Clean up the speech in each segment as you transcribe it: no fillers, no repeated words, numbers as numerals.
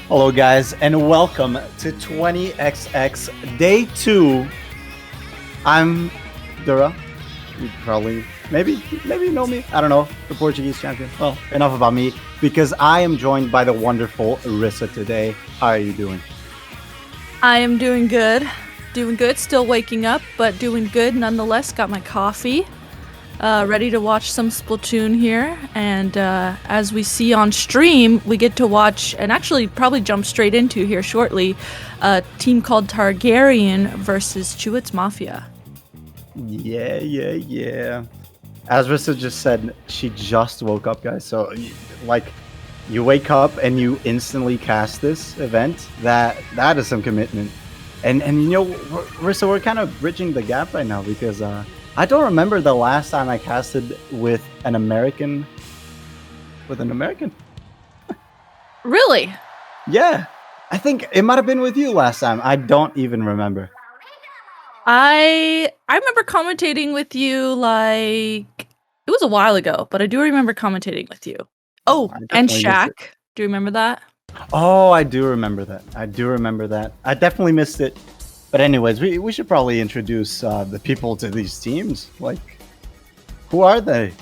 Hello, guys, and welcome to 20XX Day 2. I'm Dura. You probably, maybe you know me. I don't know. The Portuguese champion. Well, enough about me, because I am joined by the wonderful Rissa today. How are you doing? I am doing good. Doing good. Still waking up, but doing good nonetheless. Got my coffee. Ready to watch some Splatoon here. And as we see on stream, we get to watch, and actually probably jump straight into here shortly, a team called Targaryen versus Chew-its Mafia. Yeah. As Rissa just said, she just woke up, guys. So, like, you wake up and you instantly cast this event. That is some commitment. And you know, Rissa, we're kind of bridging the gap right now because I don't remember the last time I casted with an American. Really? Yeah, I think it might have been with you last time. I don't even remember. I remember commentating with you like it was a while ago, but I do remember commentating with you. Oh, I and definitely missed Shaq. it. Do you remember that? Oh, I do remember that. I definitely missed it. But anyways, we should probably introduce the people to these teams. Like, who are they?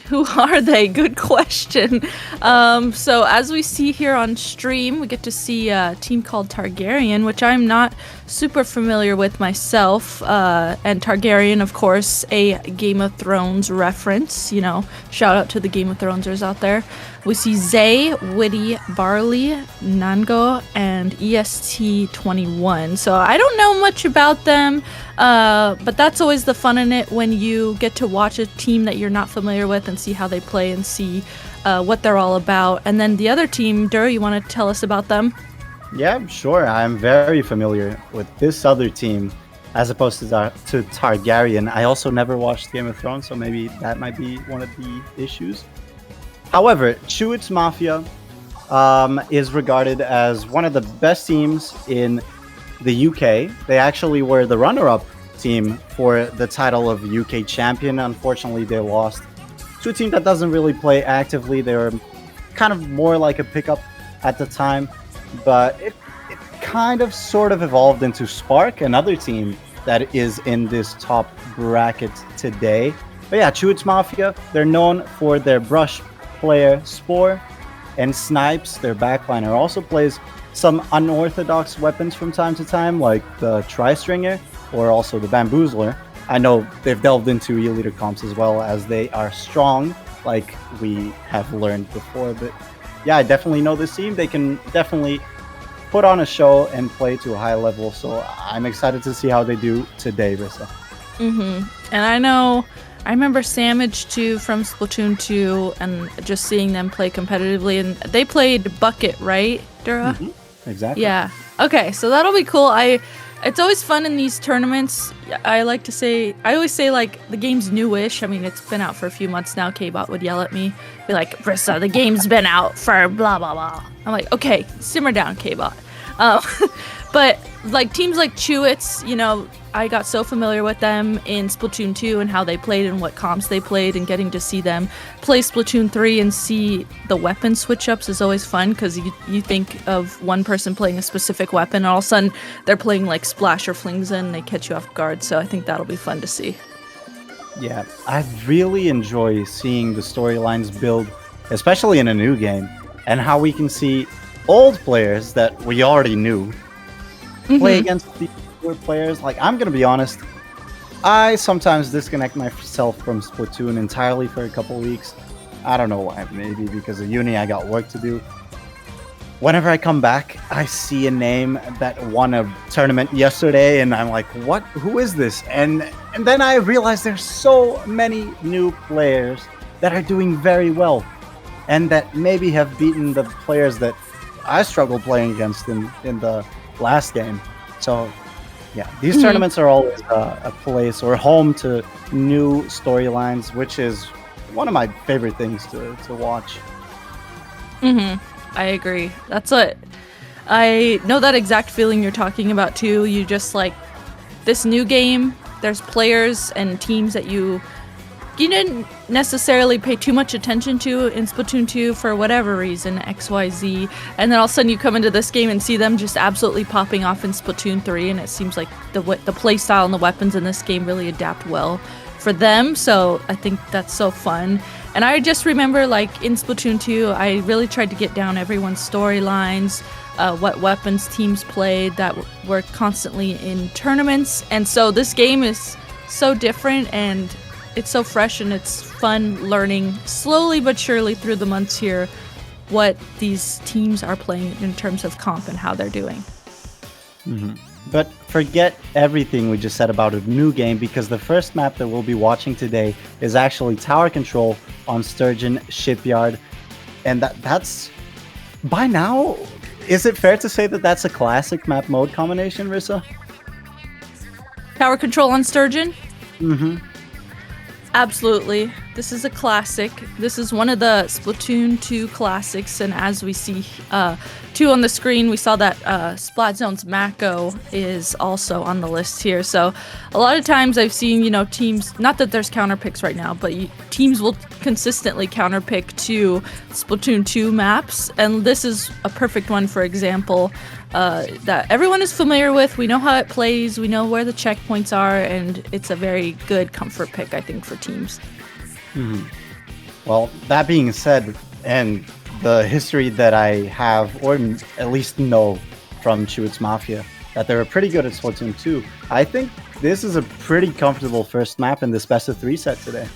Who are they? Good question. So as we see here on stream, we get to see a team called Targaryen, which I'm not super familiar with myself. And Targaryen, of course, a Game of Thrones reference. You know, shout out to the Game of Thronesers out there. We see Zay, Witty, Barley, Nango, and EST21. So I don't know much about them, but that's always the fun in it when you get to watch a team that you're not familiar with and see how they play and see what they're all about. And then the other team, Dur, you want to tell us about them? Yeah, sure. I'm very familiar with this other team as opposed to Targaryen. I also never watched Game of Thrones, so maybe that might be one of the issues. However, Chew-its Mafia is regarded as one of the best teams in the UK. They actually were the runner-up team for the title of UK champion. Unfortunately, they lost to a team that doesn't really play actively. They were kind of more like a pickup at the time, but it kind of sort of evolved into Spark, another team that is in this top bracket today. But yeah, Chew-its Mafia, they're known for their brush player Spore and Snipes. Their backliner also plays some unorthodox weapons from time to time, like the Tri-Stringer or also the Bamboozler. I know they've delved into E-Leader comps as well, as they are strong, like we have learned before. But yeah, I definitely know this team. They can definitely put on a show and play to a high level, so I'm excited to see how they do today, Rissa. And I remember Samage too from Splatoon 2 and just seeing them play competitively, and they played Bucket, right, Dura? Exactly. Yeah. Okay, so that'll be cool. It's always fun in these tournaments. I always say like the game's newish. I mean, it's been out for a few months now. K-Bot would yell at me, be like, Rissa, the game's been out for blah blah blah. I'm like, okay, simmer down, K-Bot. But like teams like Chew-its, you know, I got so familiar with them in Splatoon 2 and how they played and what comps they played, and getting to see them play Splatoon 3 and see the weapon switch ups is always fun, because you think of one person playing a specific weapon and all of a sudden they're playing like Splash or Flingza and they catch you off guard. So I think that'll be fun to see. Yeah, I really enjoy seeing the storylines build, especially in a new game, and how we can see old players that we already knew play against the newer players. Like, I'm gonna be honest, I sometimes disconnect myself from Splatoon entirely for a couple weeks. I don't know why. Maybe because of uni, I got work to do. Whenever I come back, I see a name that won a tournament yesterday, and I'm like, what? Who is this? And then I realize there's so many new players that are doing very well, and that maybe have beaten the players that I struggled playing against in the last game. So yeah, these tournaments are always a place or home to new storylines, which is one of my favorite things to watch. I agree. That's what I know, that exact feeling you're talking about too. You just like this new game, there's players and teams that you you didn't necessarily pay too much attention to in Splatoon 2 for whatever reason, XYZ, and then all of a sudden you come into this game and see them just absolutely popping off in Splatoon 3, and it seems like the playstyle and the weapons in this game really adapt well for them, so I think that's so fun. And I just remember, like, in Splatoon 2, I really tried to get down everyone's storylines, what weapons teams played that were constantly in tournaments, and so this game is so different, and it's so fresh, and it's fun learning slowly but surely through the months here what these teams are playing in terms of comp and how they're doing. But forget everything we just said about a new game, because the first map that we'll be watching today is actually Tower Control on Sturgeon Shipyard. And that's... By now, is it fair to say that that's a classic map mode combination, Rissa? Tower Control on Sturgeon? Absolutely. This is a classic. This is one of the Splatoon 2 classics, and as we see 2 on the screen, we saw that Splat Zone's Mako is also on the list here. So a lot of times I've seen, teams, not that there's counter picks right now, but teams will consistently counter pick to Splatoon 2 maps, and this is a perfect one, for example, that everyone is familiar with. We know how it plays, we know where the checkpoints are, and it's a very good comfort pick, I think, for teams. Well, that being said, and the history that I have, or at least know from Chew-its Mafia, that they were pretty good at Splatoon 2, I think this is a pretty comfortable first map in this best of 3 set today.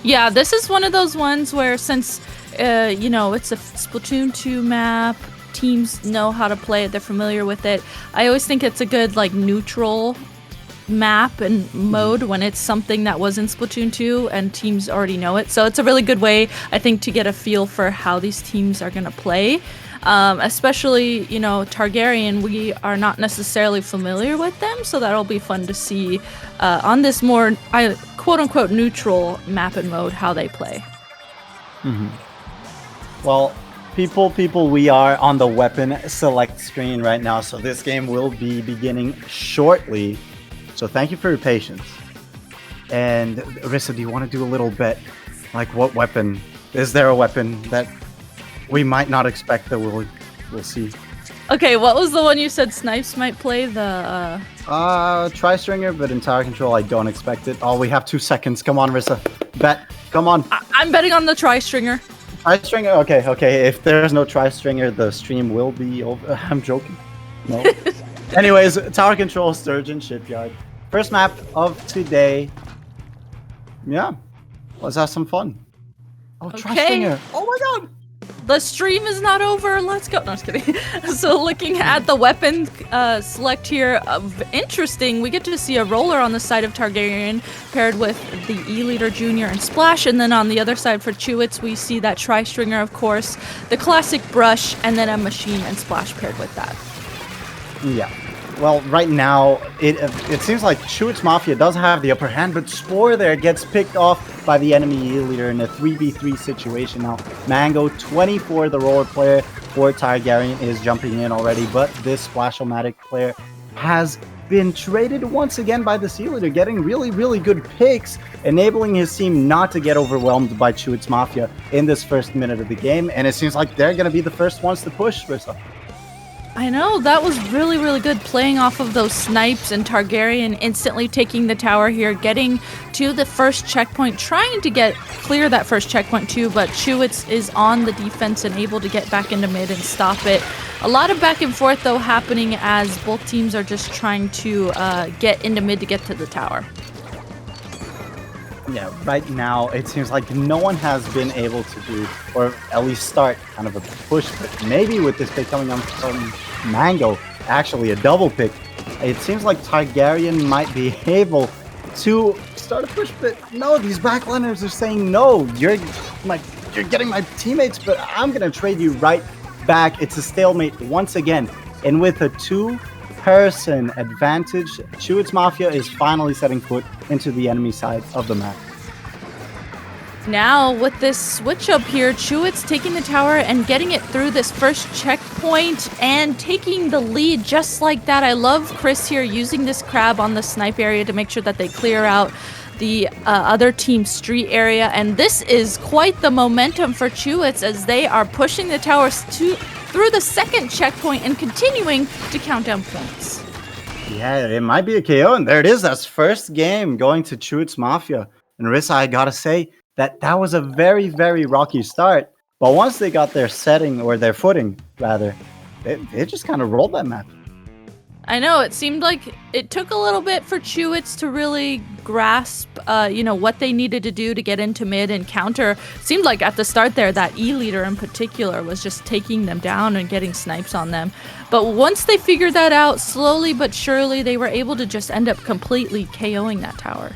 Yeah, this is one of those ones where, since it's a Splatoon 2 map, teams know how to play it, they're familiar with it. I always think it's a good, like, neutral map and mode when it's something that was in Splatoon 2 and teams already know it. So it's a really good way, I think, to get a feel for how these teams are going to play. Especially, Targaryen, we are not necessarily familiar with them, so that'll be fun to see on this more quote-unquote neutral map and mode how they play. Well, people, we are on the weapon select screen right now, so this game will be beginning shortly. So thank you for your patience. And Rissa, do you want to do a little bet? Like, what weapon? Is there a weapon that we might not expect that we'll see? Okay, what was the one you said Snipes might play? The Tri-Stringer, but in Tower Control I don't expect it. Oh, we have 2 seconds. Come on, Rissa. Bet. Come on. I'm betting on the Tri-Stringer. Tri-Stringer? Okay. If there's no Tri-Stringer, the stream will be over. I'm joking. No. Anyways, Tower Control, Sturgeon Shipyard. First map of today. Yeah. Let's have some fun. Oh, Okay. Tri-Stringer. Oh my god. The stream is not over. Let's go. No, I'm just kidding. So looking at the weapon select here, interesting. We get to see a roller on the side of Targaryen paired with the E-Leader Jr. and Splash. And then on the other side for Chew-its, we see that Tri-Stringer, of course, the classic brush, and then a machine and Splash paired with that. Yeah. Well, right now, it seems like Chew-its Mafia does have the upper hand, but Spore there gets picked off by the enemy leader in a 3v3 situation now. Mango, 24, the roller player for Targaryen, is jumping in already, but this Splash-O-Matic player has been traded once again by the Sea Leader, getting really, really good picks, enabling his team not to get overwhelmed by Chew-its Mafia in this first minute of the game, and it seems like they're going to be the first ones to push, Rissa. I know, that was really, really good, playing off of those snipes, and Targaryen instantly taking the tower here, getting to the first checkpoint, trying to clear that first checkpoint too, but Chew-its is on the defense and able to get back into mid and stop it. A lot of back and forth though happening as both teams are just trying to get into mid to get to the tower. Yeah, right now it seems like no one has been able to do, or at least start kind of a push, but maybe with this pick coming on from Mango, actually a double pick, it seems like Targaryen might be able to start a push, but no, these backliners are saying no, you're getting my teammates, but I'm gonna trade you right back. It's a stalemate once again, and with a 2-person advantage, Chew-its Mafia is finally setting foot into the enemy side of the map. Now, with this switch up here, Chew-its taking the tower and getting it through this first checkpoint and taking the lead just like that. I love Chris here using this crab on the snipe area to make sure that they clear out the other team's street area, and this is quite the momentum for Chew-its as they are pushing the towers through the second checkpoint and continuing to count down points. Yeah, it might be a KO, and there it is. That's first game going to Chew-its Mafia. And Rissa, I gotta say that was a very, very rocky start. But once they got their setting, or their footing, rather, they just kind of rolled that map. I know, it seemed like it took a little bit for Chew-its to really grasp, what they needed to do to get into mid and counter. Seemed like at the start there, that E-leader in particular was just taking them down and getting snipes on them. But once they figured that out, slowly but surely, they were able to just end up completely KOing that tower.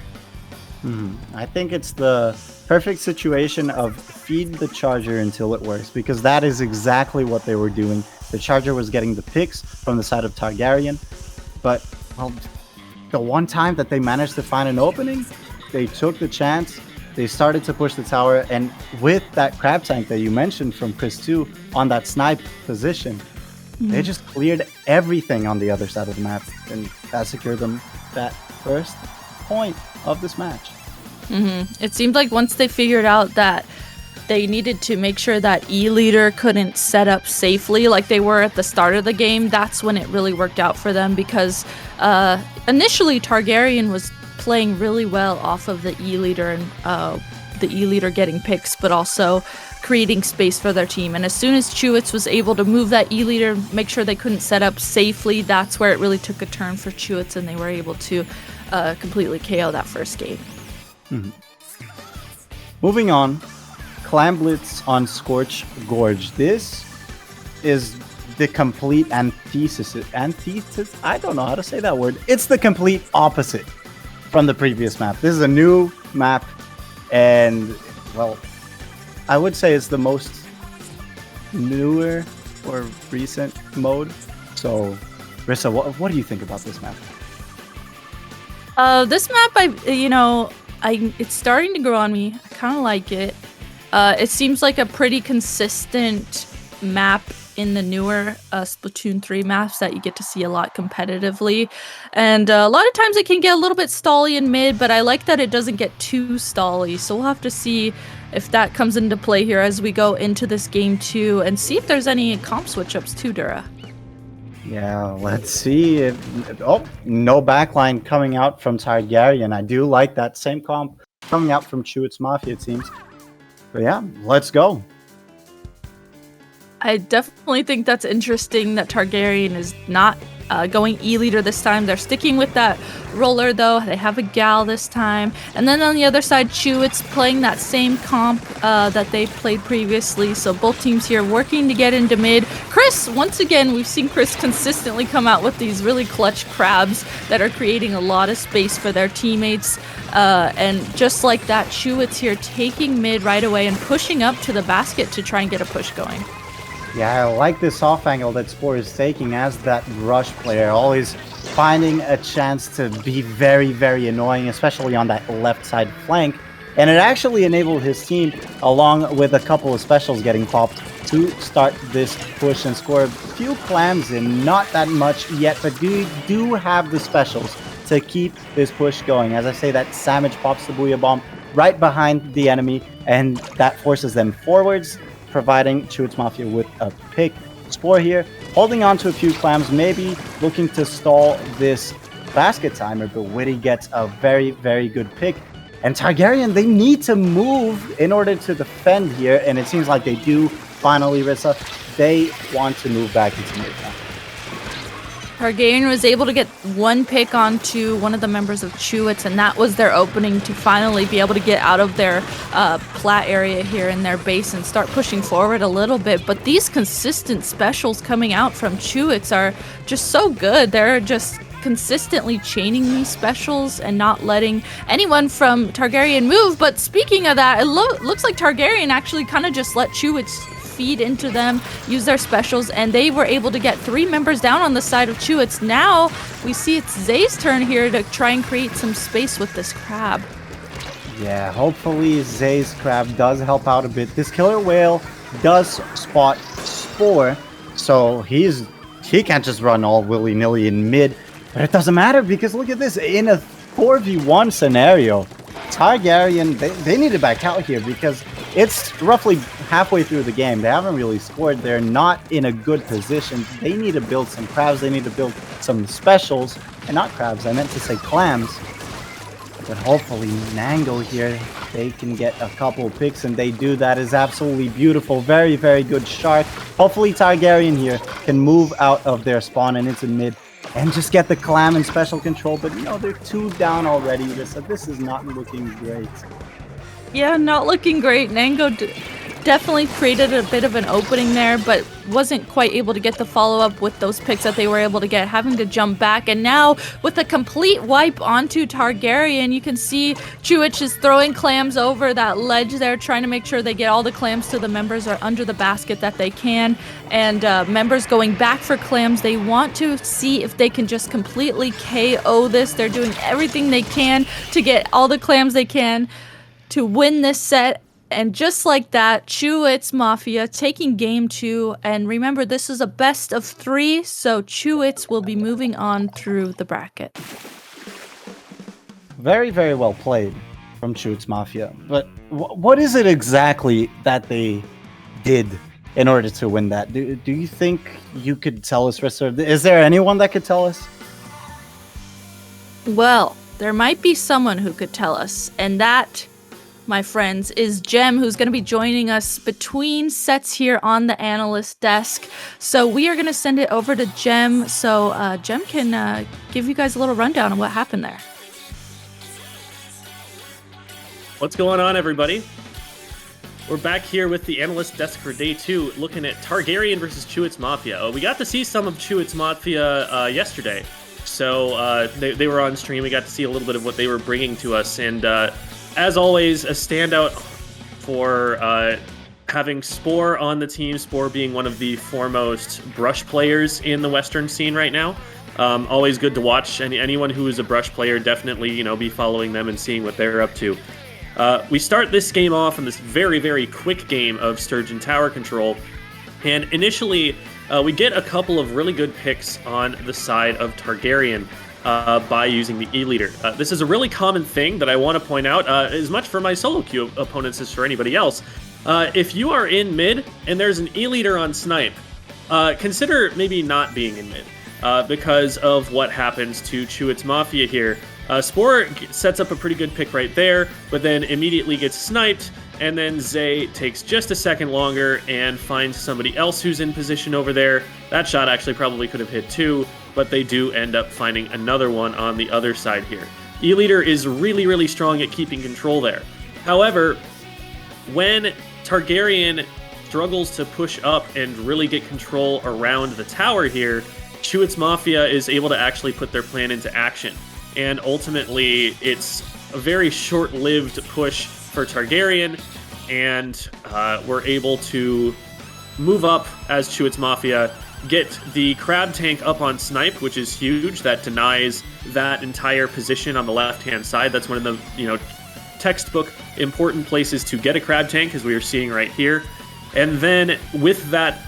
I think it's the perfect situation of feed the charger until it works, because that is exactly what they were doing. The charger was getting the picks from the side of Targaryen, but well, the one time that they managed to find an opening, they took the chance, they started to push the tower, and with that crab tank that you mentioned from Chris 2 on that snipe position, they just cleared everything on the other side of the map, and that secured them that first point of this match. It seemed like once they figured out that they needed to make sure that E-leader couldn't set up safely like they were at the start of the game, that's when it really worked out for them, because initially Targaryen was playing really well off of the E-leader and the E-leader getting picks, but also creating space for their team. And as soon as Chew-its was able to move that E-leader, make sure they couldn't set up safely, that's where it really took a turn for Chew-its, and they were able to completely KO that first game. Moving on, Clan Blitz on Scorge Gorge. This is the complete antithesis. I don't know how to say that word. It's the complete opposite from the previous map. This is a new map, and well, I would say it's the most newer or recent mode. So, Rissa, what do you think about this map? This map, it's starting to grow on me. I kind of like it. It seems like a pretty consistent map in the newer Splatoon 3 maps that you get to see a lot competitively. And a lot of times it can get a little bit stally in mid, but I like that it doesn't get too stally. So we'll have to see if that comes into play here as we go into this game too, and see if there's any comp switch-ups too, Dura. Yeah, let's see. No backline coming out from Targaryen. I do like that same comp coming out from Chew-its Mafia, it seems. But yeah, let's go. I definitely think that's interesting that Targaryen is not going E-leader this time. They're sticking with that roller though. They have a gal this time. And then on the other side, Chew-its playing that same comp that they played previously. So both teams here working to get into mid. Chris, once again, we've seen Chris consistently come out with these really clutch crabs that are creating a lot of space for their teammates. And just like that, Chew-its here taking mid right away and pushing up to the basket to try and get a push going. Yeah, I like this off angle that Spore is taking as that rush player, always finding a chance to be very, very annoying, especially on that left side flank. And it actually enabled his team, along with a couple of specials getting popped, to start this push and score a few clams in. Not that much yet, but do have the specials to keep this push going. As I say, that Savage pops the Booyah Bomb right behind the enemy, and that forces them forwards, providing Chew-its Mafia with a pick. Spore here, holding on to a few clams, maybe looking to stall this basket timer, but Witty gets a very, very good pick. And Targaryen, they need to move in order to defend here, and it seems like they do finally, Rissa. They want to move back into mid now. Targaryen was able to get one pick onto one of the members of Chew-its, and that was their opening to finally be able to get out of their plat area here in their base and start pushing forward a little bit. But these consistent specials coming out from Chew-its are just so good. They're just consistently chaining these specials and not letting anyone from Targaryen move. But speaking of that, it looks like Targaryen actually kind of just let Chew-its feed into them, use their specials, and they were able to get 3 members down on the side of Chew-its. Now we see it's Zay's turn here to try and create some space with this crab. Yeah, hopefully Zay's crab does help out a bit. This killer whale does spot Spore, so he can't just run all willy-nilly in mid. But it doesn't matter, because look at this, in a 4v1 scenario, Targaryen, they need to back out here because it's roughly halfway through the game. They haven't really scored. They're not in a good position. They need to build some crabs. They need to build some specials. And not crabs, I meant to say clams. But hopefully Nangle here, they can get a couple picks, and they do. That is absolutely beautiful. Very, very good shark. Hopefully Targaryen here can move out of their spawn and into mid and just get the clam in special control. But, you know, they're 2 down already. This is not looking great. Yeah, not looking great. Nango definitely created a bit of an opening there, but wasn't quite able to get the follow-up with those picks that they were able to get, having to jump back. And now, with a complete wipe onto Targaryen, you can see Chew-its is throwing clams over that ledge there, trying to make sure they get all the clams to the members or under the basket that they can. And members going back for clams. They want to see if they can just completely KO this. They're doing everything they can to get all the clams they can to win this set. And just like that, Chew-its Mafia taking game 2. And remember, this is a best of 3, so Chew-its will be moving on through the bracket. Very, very well played from Chew-its Mafia. But what is it exactly that they did in order to win that? Do you think you could tell us, Rissa? Is there anyone that could tell us? Well, there might be someone who could tell us, and that, my friends, is Jem, who's going to be joining us between sets here on the analyst desk. So we are going to send it over to Jem, so Jem can give you guys a little rundown on what happened there. What's going on, everybody? We're back here with the analyst desk for day 2, looking at Targaryen versus Chew-its Mafia. We got to see some of Chew-its Mafia yesterday, so they were on stream. We got to see a little bit of what they were bringing to us, and as always, a standout for having Spore on the team, Spore being one of the foremost brush players in the Western scene right now. Always good to watch. Anyone who is a brush player, definitely, you know, be following them and seeing what they're up to. We start this game off in this very, very quick game of Sturgeon tower control. And initially, we get a couple of really good picks on the side of Targaryen. By using the E-leader. This is a really common thing that I want to point out, as much for my solo queue opponents as for anybody else. If you are in mid and there's an E-leader on snipe, consider maybe not being in mid, because of what happens to Chew-its Mafia here. Spore sets up a pretty good pick right there, but then immediately gets sniped, and then Zay takes just a second longer and finds somebody else who's in position over there. That shot actually probably could have hit too, but they do end up finding another one on the other side here. E-leader is really, really strong at keeping control there. However, when Targaryen struggles to push up and really get control around the tower here, Chew-its Mafia is able to actually put their plan into action. And ultimately, it's a very short-lived push for Targaryen, and we're able to move up as Chew-its Mafia, get the crab tank up on snipe, which is huge. That denies that entire position on the left-hand side. That's one of the, you know, textbook important places to get a crab tank, as we are seeing right here. And then with that,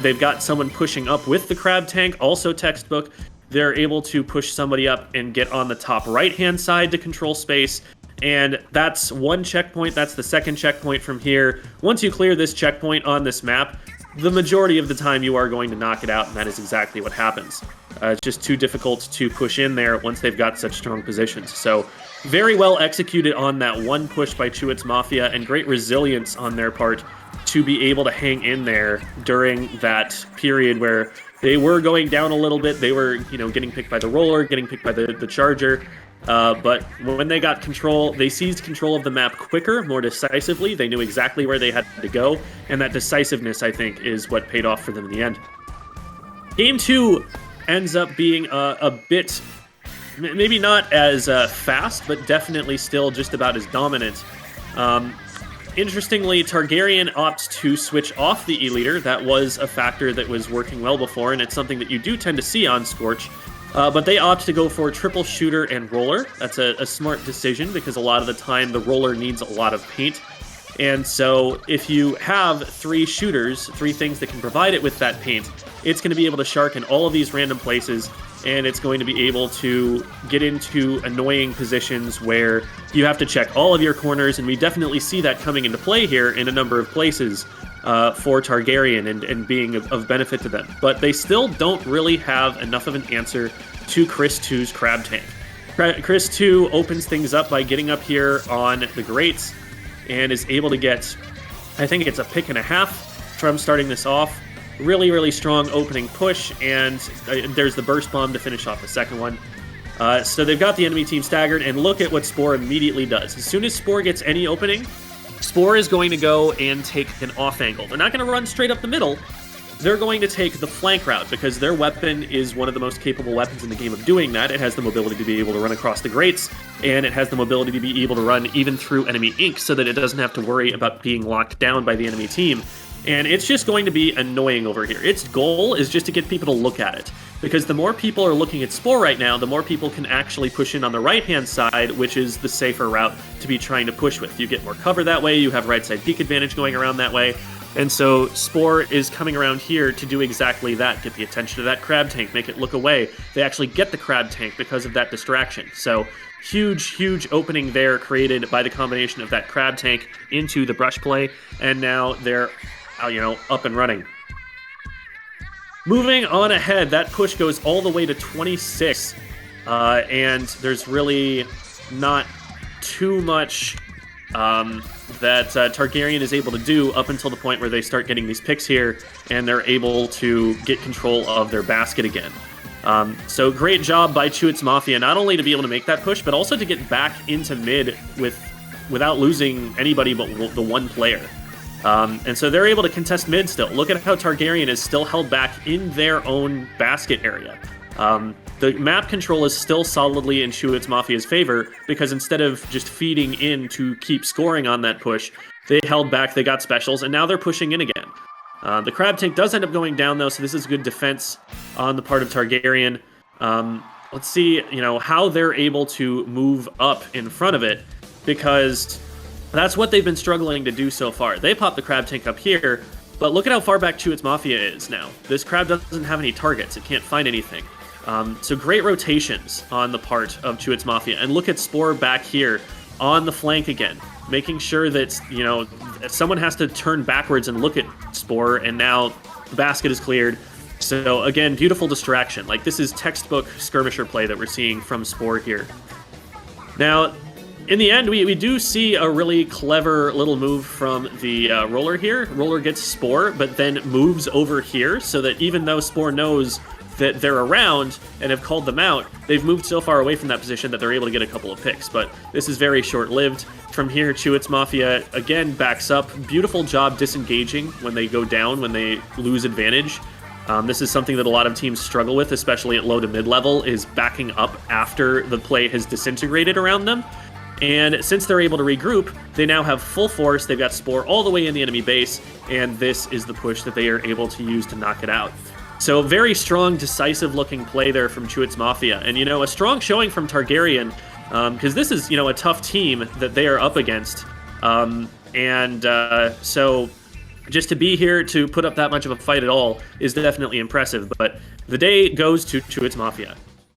they've got someone pushing up with the crab tank, also textbook. They're able to push somebody up and get on the top right-hand side to control space. And that's one checkpoint. That's the second checkpoint from here. Once you clear this checkpoint on this map, the majority of the time you are going to knock it out, and that is exactly what happens. It's just too difficult to push in there once they've got such strong positions. So very well executed on that one push by Chew-its Mafia, and great resilience on their part to be able to hang in there during that period where they were going down a little bit. They were, you know, getting picked by the roller, getting picked by the charger. But when they got control, they seized control of the map quicker, more decisively. They knew exactly where they had to go, and that decisiveness, I think, is what paid off for them in the end. Game 2 ends up being a bit, maybe not as fast, but definitely still just about as dominant. Interestingly, Targaryen opts to switch off the E-leader. That was a factor that was working well before, and it's something that you do tend to see on Scorge. But they opt to go for triple shooter and roller. That's a smart decision, because a lot of the time the roller needs a lot of paint. And so if you have 3 shooters, 3 things that can provide it with that paint, it's going to be able to shark in all of these random places and it's going to be able to get into annoying positions where you have to check all of your corners, and we definitely see that coming into play here in a number of places for Targaryen and being of benefit to them. But they still don't really have enough of an answer to Chris 2's Crab Tank. Chris 2 opens things up by getting up here on the grates and is able to get, I think it's a pick and a half from starting this off. Really, really strong opening push, and there's the burst bomb to finish off the second one. So they've got the enemy team staggered, and look at what Spore immediately does. As soon as Spore gets any opening, Spore is going to go and take an off angle. They're not going to run straight up the middle. They're going to take the flank route because their weapon is one of the most capable weapons in the game of doing that. It has the mobility to be able to run across the grates, and it has the mobility to be able to run even through enemy ink so that it doesn't have to worry about being locked down by the enemy team. And it's just going to be annoying over here. Its goal is just to get people to look at it. Because the more people are looking at Spore right now, the more people can actually push in on the right-hand side, which is the safer route to be trying to push with. You get more cover that way, you have right-side peek advantage going around that way. And so Spore is coming around here to do exactly that, get the attention of that Crab Tank, make it look away. They actually get the Crab Tank because of that distraction. So huge, huge opening there created by the combination of that Crab Tank into the brush play, and now they're up and running. Moving on ahead, that push goes all the way to 26, and there's really not too much that Targaryen is able to do up until the point where they start getting these picks here, and they're able to get control of their basket again. So great job by Chew-its Mafia, not only to be able to make that push, but also to get back into mid without losing anybody but the one player. And so they're able to contest mid still. Look at how Targaryen is still held back in their own basket area. The map control is still solidly in Chew-its Mafia's favor because instead of just feeding in to keep scoring on that push, they held back, they got specials, and now they're pushing in again. The Crab Tank does end up going down though, so this is good defense on the part of Targaryen. Let's see, how they're able to move up in front of it, because that's what they've been struggling to do so far. They pop the Crab Tank up here, but look at how far back Chew-its Mafia is now. This crab doesn't have any targets. It can't find anything. So great rotations on the part of Chew-its Mafia. And look at Spore back here on the flank again, making sure that, someone has to turn backwards and look at Spore, and now the basket is cleared. So again, beautiful distraction. Like, this is textbook skirmisher play that we're seeing from Spore here. Now, in the end, we do see a really clever little move from the Roller here. Roller gets Spore, but then moves over here so that even though Spore knows that they're around and have called them out, they've moved so far away from that position that they're able to get a couple of picks. But this is very short-lived. From here, Chew-its Mafia, again, backs up. Beautiful job disengaging when they go down, when they lose advantage. This is something that a lot of teams struggle with, especially at low to mid-level, is backing up after the play has disintegrated around them. And since they're able to regroup, they now have full force. They've got Spore all the way in the enemy base, and this is the push that they are able to use to knock it out. So very strong, decisive-looking play there from Chew-its Mafia. And, a strong showing from Targaryen, because this is, a tough team that they are up against. So just to be here to put up that much of a fight at all is definitely impressive. But the day goes to Chew-its Mafia.